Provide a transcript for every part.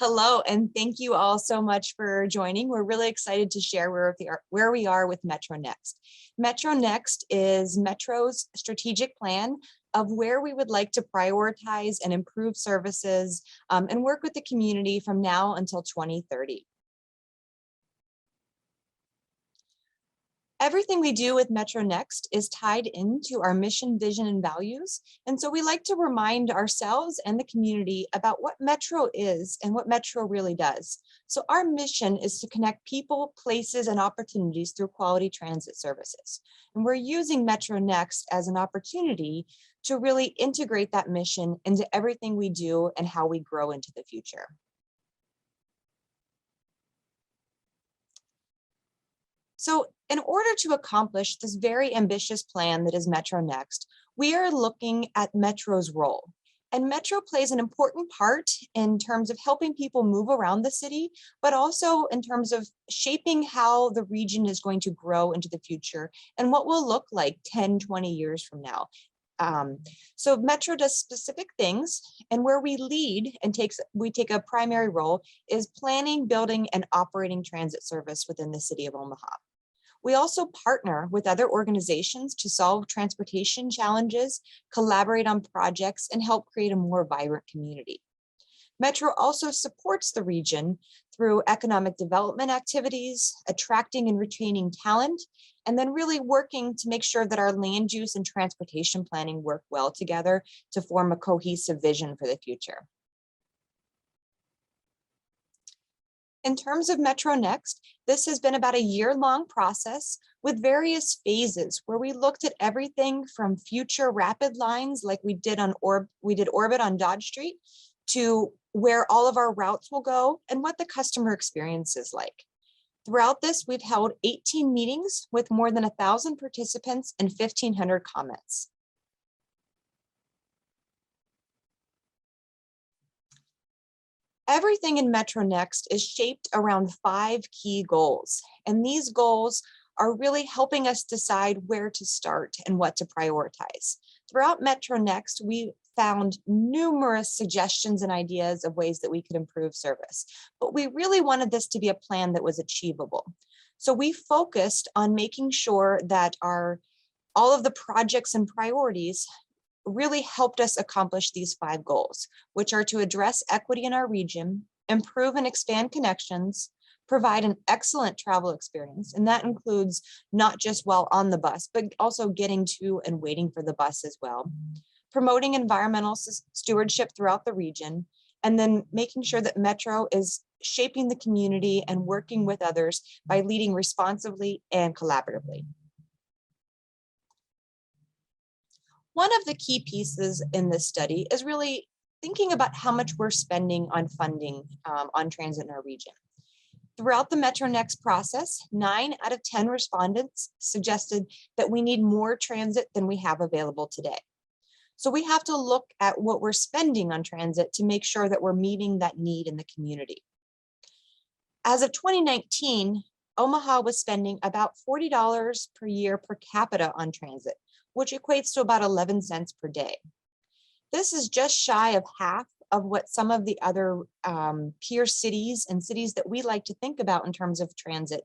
Hello, and thank you all so much for joining. We're really excited to share where we are with MetroNEXT. MetroNEXT is Metro's strategic plan of where we would like to prioritize and improve services and work with the community from now until 2030. Everything we do with MetroNEXT is tied into our mission, vision, and values. And so we like to remind ourselves and the community about what Metro is and what Metro really does. So our mission is to connect people, places, and opportunities through quality transit services. And we're using MetroNEXT as an opportunity to really integrate that mission into everything we do and how we grow into the future. So in order to accomplish this very ambitious plan that is MetroNEXT, we are looking at Metro's role. And Metro plays an important part in terms of helping people move around the city, but also in terms of shaping how the region is going to grow into the future and what will look like 10, 20 years from now. So Metro does specific things, and where we lead and we take a primary role is planning, building, and operating transit service within the city of Omaha. We also partner with other organizations to solve transportation challenges, collaborate on projects, and help create a more vibrant community. Metro also supports the region through economic development activities, attracting and retaining talent, and then really working to make sure that our land use and transportation planning work well together to form a cohesive vision for the future. In terms of MetroNEXT, this has been about a year-long process with various phases where we looked at everything from future rapid lines like we did Orbit on Dodge Street to where all of our routes will go and what the customer experience is like. Throughout this, we've held 18 meetings with more than 1,000 participants and 1,500 comments. Everything in MetroNEXT is shaped around 5 key goals, and these goals are really helping us decide where to start and what to prioritize. Throughout MetroNEXT, we found numerous suggestions and ideas of ways that we could improve service, but we really wanted this to be a plan that was achievable. So we focused on making sure that all of the projects and priorities really helped us accomplish these 5 goals, which are to address equity in our region, improve and expand connections, provide an excellent travel experience, and that includes not just while on the bus, but also getting to and waiting for the bus as well, promoting environmental stewardship throughout the region, and then making sure that Metro is shaping the community and working with others by leading responsibly and collaboratively. One of the key pieces in this study is really thinking about how much we're spending on funding on transit in our region. Throughout the MetroNEXT process, 9 out of 10 respondents suggested that we need more transit than we have available today. So we have to look at what we're spending on transit to make sure that we're meeting that need in the community. As of 2019, Omaha was spending about $40 per year per capita on transit, which equates to about 11 cents per day. This is just shy of half of what some of the other peer cities and cities that we like to think about in terms of transit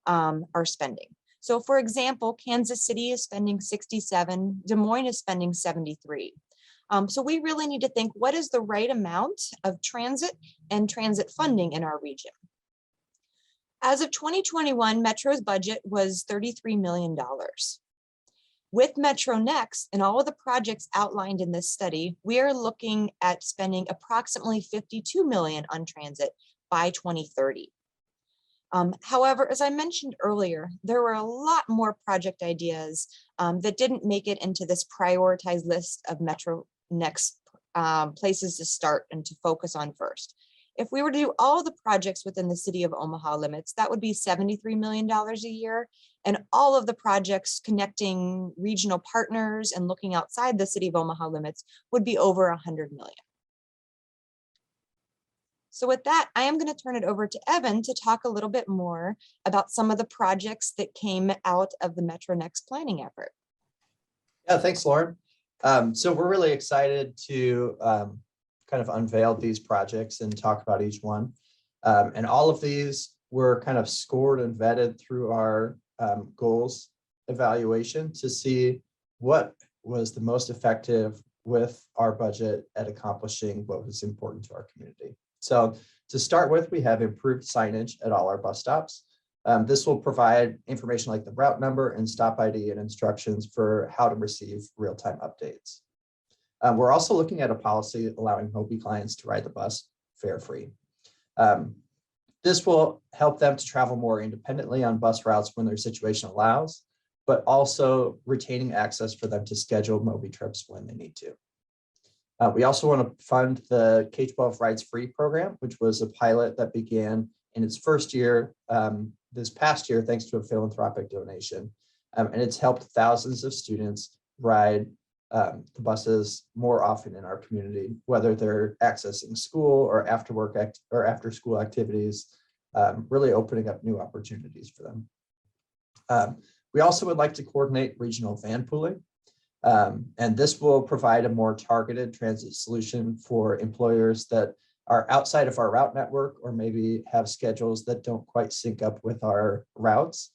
are spending. So for example, Kansas City is spending 67, Des Moines is spending 73. So we really need to think, what is the right amount of transit and transit funding in our region? As of 2021, Metro's budget was $33 million. With MetroNEXT and all of the projects outlined in this study, we are looking at spending approximately $52 million on transit by 2030. However, as I mentioned earlier, there were a lot more project ideas that didn't make it into this prioritized list of MetroNEXT places to start and to focus on first. If we were to do all the projects within the city of Omaha limits, that would be $73 million a year. And all of the projects connecting regional partners and looking outside the city of Omaha limits would be over 100 million. So with that, I am going to turn it over to Evan to talk a little bit more about some of the projects that came out of the MetroNEXT planning effort. Yeah, thanks, Lauren. So we're really excited to kind of unveiled these projects and talk about each one. And all of these were kind of scored and vetted through our goals evaluation to see what was the most effective with our budget at accomplishing what was important to our community. So to start with, we have improved signage at all our bus stops. This will provide information like the route number and stop ID and instructions for how to receive real-time updates. We're also looking at a policy allowing Moby clients to ride the bus fare-free. This will help them to travel more independently on bus routes when their situation allows, but also retaining access for them to schedule Moby trips when they need to. We also want to fund the K-12 Rides Free program, which was a pilot that began in its first year this past year, thanks to a philanthropic donation. And it's helped thousands of students ride the buses more often in our community, whether they're accessing school or after work or after school activities, really opening up new opportunities for them. We also would like to coordinate regional van pooling. And this will provide a more targeted transit solution for employers that are outside of our route network or maybe have schedules that don't quite sync up with our routes,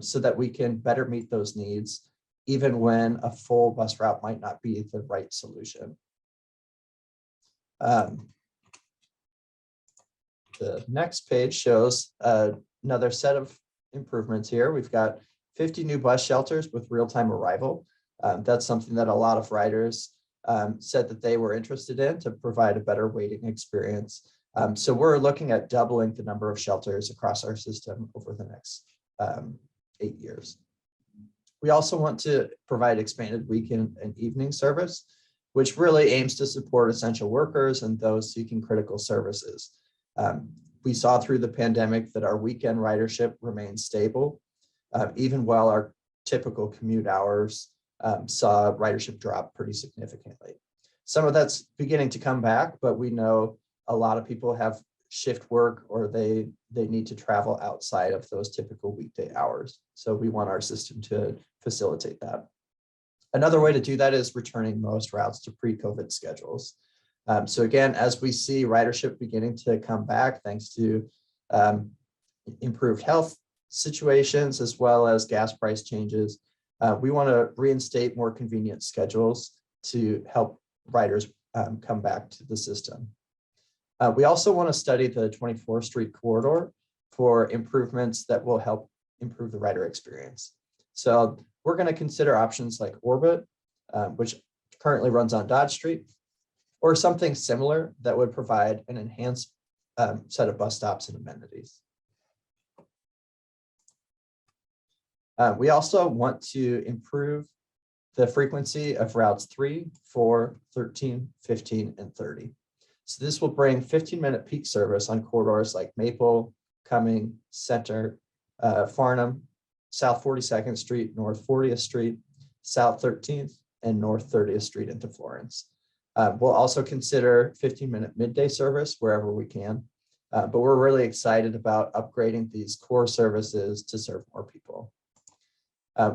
so that we can better meet those needs, even when a full bus route might not be the right solution. The next page shows another set of improvements here. We've got 50 new bus shelters with real-time arrival. That's something that a lot of riders said that they were interested in to provide a better waiting experience. So we're looking at doubling the number of shelters across our system over the next 8 years. We also want to provide expanded weekend and evening service, which really aims to support essential workers and those seeking critical services. We saw through the pandemic that our weekend ridership remains stable, even while our typical commute hours saw ridership drop pretty significantly. Some of that's beginning to come back, but we know a lot of people have shift work or they need to travel outside of those typical weekday hours. So we want our system to facilitate that. Another way to do that is returning most routes to pre-COVID schedules. So again, as we see ridership beginning to come back, thanks to improved health situations, as well as gas price changes, we want to reinstate more convenient schedules to help riders come back to the system. We also want to study the 24th Street corridor for improvements that will help improve the rider experience. So we're going to consider options like Orbit, which currently runs on Dodge Street, or something similar that would provide an enhanced set of bus stops and amenities. We also want to improve the frequency of routes 3, 4, 13, 15, and 30. So this will bring 15-minute peak service on corridors like Maple, Cumming, Center, Farnham, South 42nd Street, North 40th Street, South 13th, and North 30th Street into Florence. We'll also consider 15-minute midday service wherever we can, but we're really excited about upgrading these core services to serve more people.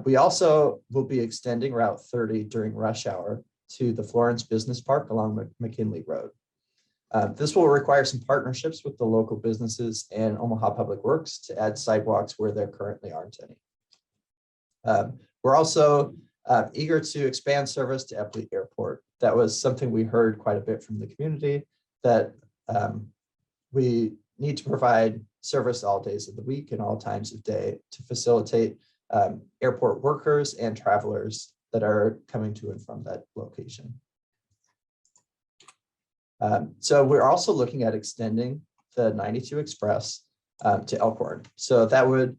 We also will be extending Route 30 during rush hour to the Florence Business Park along McKinley Road. This will require some partnerships with the local businesses and Omaha Public Works to add sidewalks where there currently aren't any. We're also eager to expand service to Eppley Airport. That was something we heard quite a bit from the community, that we need to provide service all days of the week and all times of day to facilitate airport workers and travelers that are coming to and from that location. So we're also looking at extending the 92 Express to Elkhorn. So that would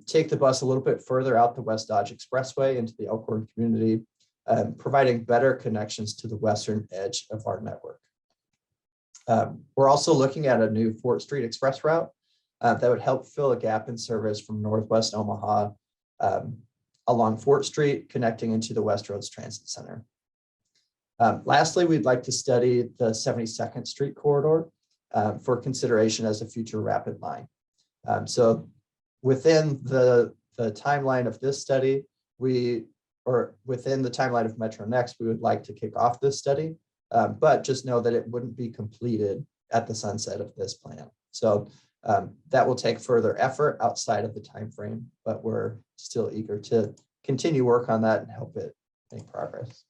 take the bus a little bit further out the West Dodge Expressway into the Elkhorn community, providing better connections to the western edge of our network. We're also looking at a new Fort Street Express route that would help fill a gap in service from Northwest Omaha along Fort Street, connecting into the West Roads Transit Center. Lastly, we'd like to study the 72nd Street corridor for consideration as a future rapid line. So within the timeline of this study, within the timeline of MetroNEXT, we would like to kick off this study. but just know that it wouldn't be completed at the sunset of this plan. So that will take further effort outside of the time frame, but we're still eager to continue work on that and help it make progress.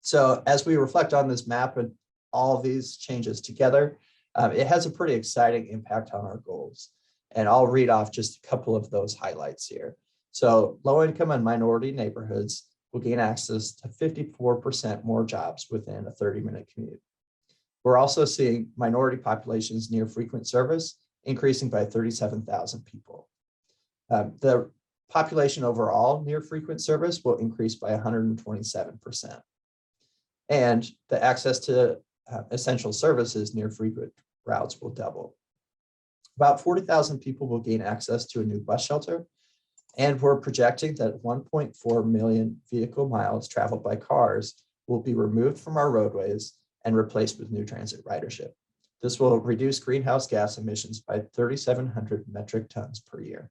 So as we reflect on this map and all these changes together, it has a pretty exciting impact on our goals. And I'll read off just a couple of those highlights here. So low income and minority neighborhoods will gain access to 54% more jobs within a 30-minute commute. We're also seeing minority populations near frequent service increasing by 37,000 people. The population overall near frequent service will increase by 127%. And the access to essential services near frequent routes will double. About 40,000 people will gain access to a new bus shelter. And we're projecting that 1.4 million vehicle miles traveled by cars will be removed from our roadways and replaced with new transit ridership. This will reduce greenhouse gas emissions by 3,700 metric tons per year.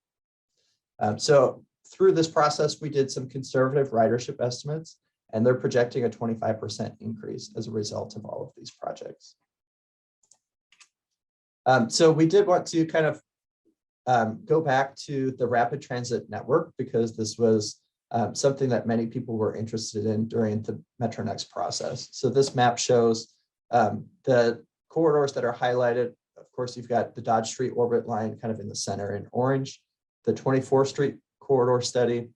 So through this process, we did some conservative ridership estimates, and they're projecting a 25% increase as a result of all of these projects. So we did want to kind of go back to the rapid transit network because this was something that many people were interested in during the MetroNEXT process. So this map shows the corridors that are highlighted. Of course, you've got the Dodge Street orbit line kind of in the center in orange. The 24th Street corridor study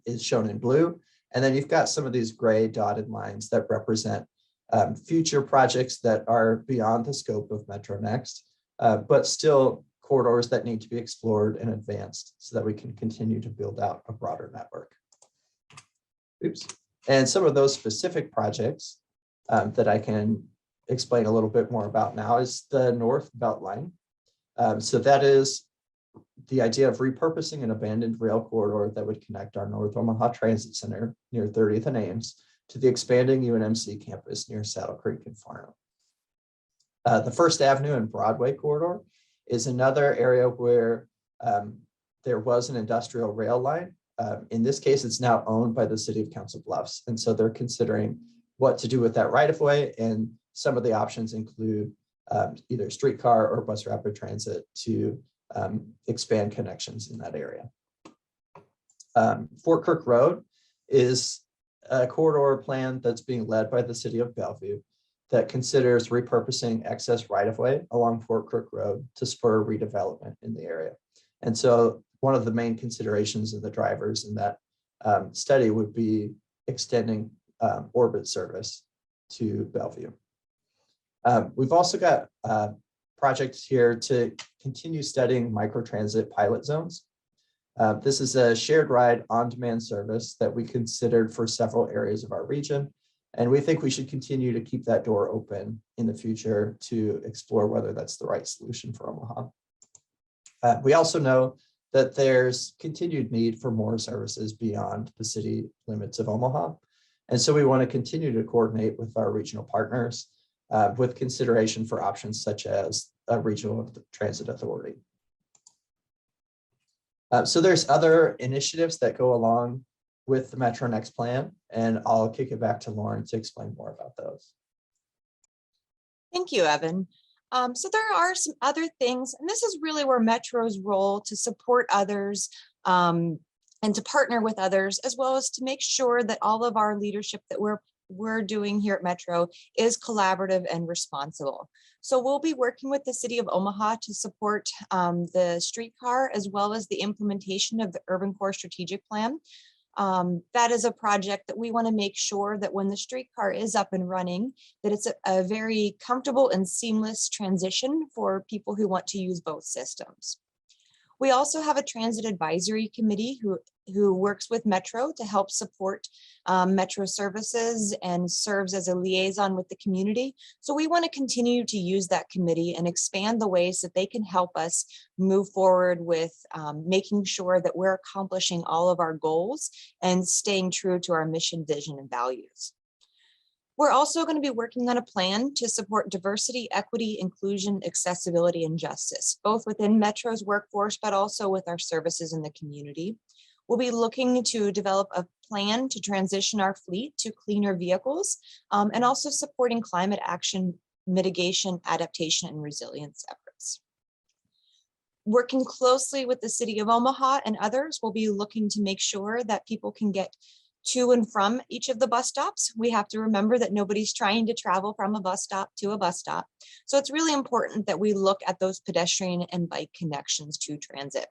is shown in blue. And then you've got some of these gray dotted lines that represent future projects that are beyond the scope of MetroNEXT, but still corridors that need to be explored and advanced so that we can continue to build out a broader network. Oops. And some of those specific projects that I can explain a little bit more about now is the North Beltline. So that is the idea of repurposing an abandoned rail corridor that would connect our North Omaha Transit Center near 30th and Ames to the expanding UNMC campus near Saddle Creek and Farnham. The First Avenue and Broadway corridor is another area where there was an industrial rail line. In this case, it's now owned by the City of Council Bluffs. And so they're considering what to do with that right of way. And some of the options include either streetcar or bus rapid transit to expand connections in that area. Fort Kirk Road is a corridor plan that's being led by the City of Bellevue that considers repurposing excess right-of-way along Fort Kirk Road to spur redevelopment in the area. And so one of the main considerations of the drivers in that study would be extending orbit service to Bellevue. We've also got projects here to continue studying microtransit pilot zones. This is a shared ride on-demand service that we considered for several areas of our region. And we think we should continue to keep that door open in the future to explore whether that's the right solution for Omaha. We also know that there's continued need for more services beyond the city limits of Omaha. And so we want to continue to coordinate with our regional partners with consideration for options such as a regional transit authority. So there's other initiatives that go along with the MetroNEXT plan, and I'll kick it back to Lauren to explain more about those. Thank you, Evan. So there are some other things, and this is really where Metro's role to support others and to partner with others, as well as to make sure that all of our leadership that we're doing here at Metro is collaborative and responsible. So we'll be working with the City of Omaha to support the streetcar as well as the implementation of the Urban Core Strategic Plan. That is a project that we want to make sure that when the streetcar is up and running, that it's a very comfortable and seamless transition for people who want to use both systems. We also have a transit advisory committee who works with Metro to help support Metro services and serves as a liaison with the community. So we want to continue to use that committee and expand the ways that they can help us move forward with making sure that we're accomplishing all of our goals and staying true to our mission, vision, and values. We're also going to be working on a plan to support diversity, equity, inclusion, accessibility, and justice, both within Metro's workforce, but also with our services in the community. We'll be looking to develop a plan to transition our fleet to cleaner vehicles, and also supporting climate action, mitigation, adaptation, and resilience efforts. Working closely with the City of Omaha and others, we'll be looking to make sure that people can get to and from each of the bus stops. We have to remember that nobody's trying to travel from a bus stop to a bus stop. So it's really important that we look at those pedestrian and bike connections to transit.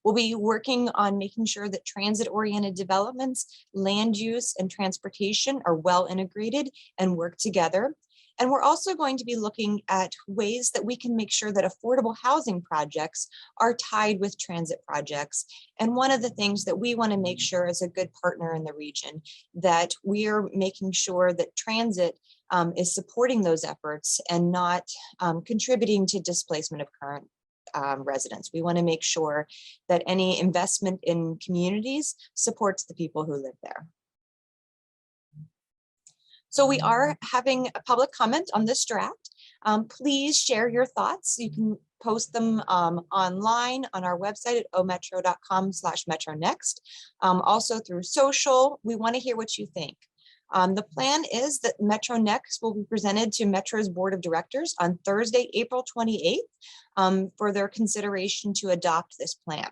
We'll be working on making sure that transit-oriented developments, land use, and transportation are well integrated and work together. And we're also going to be looking at ways that we can make sure that affordable housing projects are tied with transit projects. And one of the things that we want to make sure as a good partner in the region, that we are making sure that transit is supporting those efforts and not contributing to displacement of current residents. We want to make sure that any investment in communities supports the people who live there. So we are having a public comment on this draft. Please share your thoughts. You can post them online on our website at ometro.com/MetroNext. Also through social, we want to hear what you think. The plan is that MetroNEXT will be presented to Metro's Board of Directors on Thursday, April 28th, for their consideration to adopt this plan.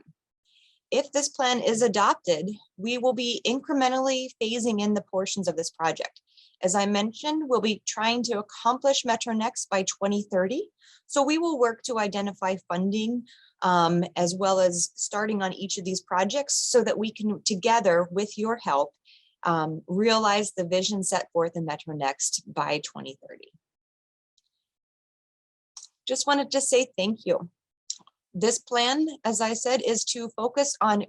If this plan is adopted, we will be incrementally phasing in the portions of this project. As I mentioned, we'll be trying to accomplish MetroNEXT by 2030. So we will work to identify funding as well as starting on each of these projects so that we can, together with your help, realize the vision set forth in MetroNEXT by 2030. Just wanted to say thank you. This plan, as I said, is to focus on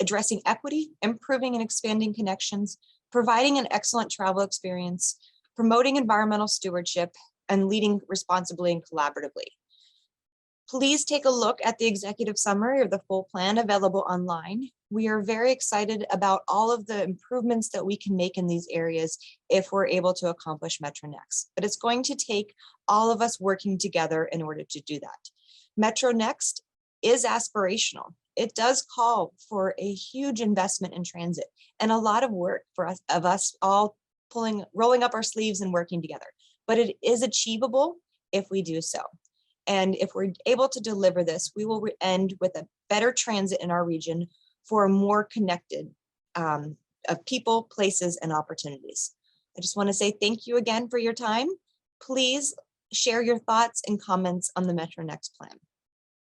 addressing equity, improving and expanding connections, providing an excellent travel experience, promoting environmental stewardship, and leading responsibly and collaboratively. Please take a look at the executive summary or the full plan available online. We are very excited about all of the improvements that we can make in these areas if we're able to accomplish MetroNEXT. But it's going to take all of us working together in order to do that. MetroNEXT is aspirational. It does call for a huge investment in transit and a lot of work for us all rolling up our sleeves and working together. But it is achievable if we do so. And if we're able to deliver this, we will end with a better transit in our region for a more connected of people, places, and opportunities. I just want to say thank you again for your time. Please share your thoughts and comments on the MetroNEXT plan.